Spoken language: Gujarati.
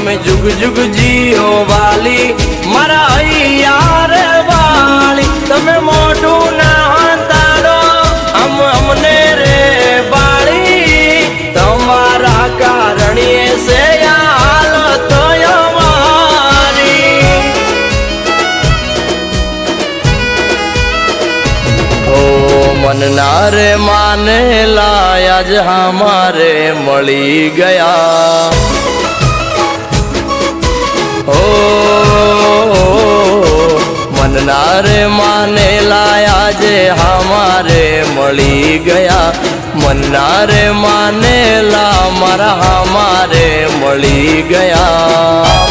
તમે જુગ જુગ જીઓ વાલી મારા યાર વાલી તમે મોઢું ના તારો અમને રે બાળી તમારા કારણે સે હાલત અમારી ઓ મનના રે માને લાયા જ હમારે મળી ગયા ઓ મનના રે માને લાયા જે હમારે મળી ગયા મનના રે માને લા મારા હમારે મળી ગયા